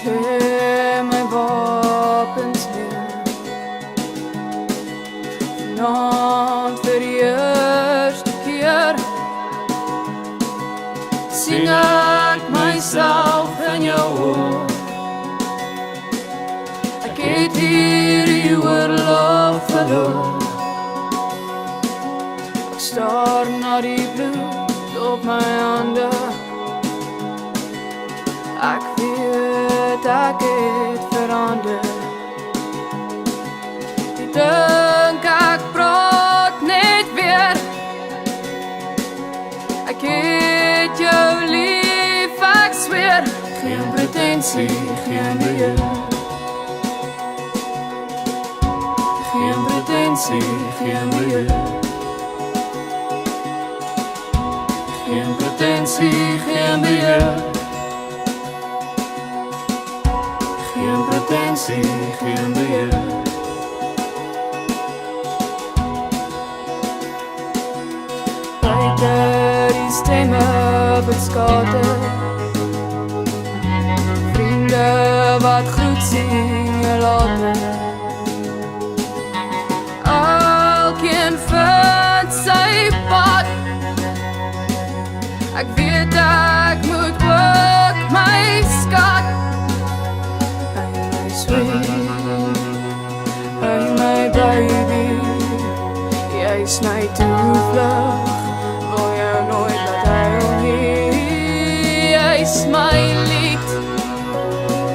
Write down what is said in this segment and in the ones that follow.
gee my wapens neer. Vanaand vir die eerste keer sien ek myself in jou oë. Ek het hierdie oorlog verloor. Ek staar na die bloed op my hande. Ek weet ek het verander. Die dink ek praat net weer. Ek het jou lief, ek zweer. Geen pretensie, geen beheer. Geen pretensie, geen beheer. Geen pretensie, geen beheer. Geen pretensie, geen beheer. Buiten die stemme beskater. Vriende wat groet sing je later. Elkeen vind sy pad. Ek weet ek moet ook my skat. Hey my baby, jy is my toevlug. Wil jou nooit laat huil nie. Jy is my lied,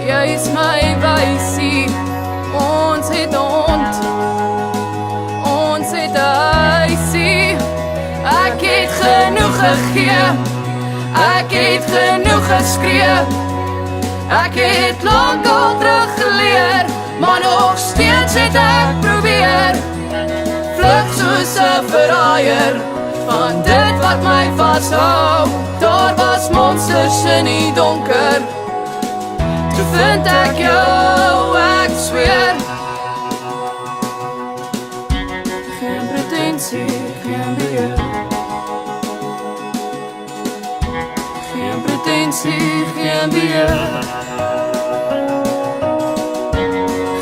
jy is my wysie. Ons het hond, ons het huisie. Ek het genoeg gegee, ek het genoeg geskree. Ek het lang al teruggeleer, maar nog steeds het ek probeer. Vlug soos 'n verraaier van dit wat my vashou. Daar was monsters in die donker. Toe vind ek jou, ek zweer. Geen pretensie, geen beheer. Geen pretensie, geen beheer.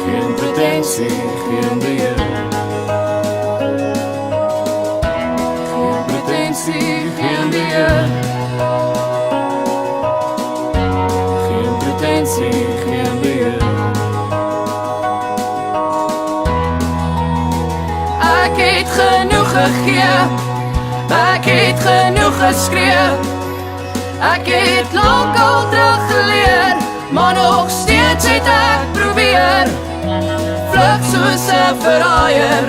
Geen pretensie, geen beheer. Geen pretensie, geen beheer. Geen pretensie, geen beheer. Ek het genoeg gegee, ek het genoeg geskree. Ek het lang al teruggeleer, maar nog steeds het ek probeer. Vlug soos 'n verraaier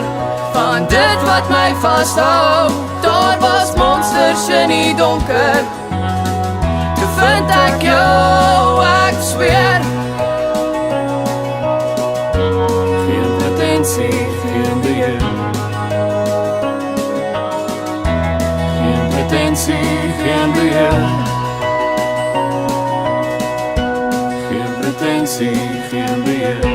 van dit wat my vashou. Daar was monsters in die donker. Toe vind ek jou, ek zweer. Geen pretensie, geen beheer. Geen pretensie, geen beheer. Geen pretensie, geen beheer.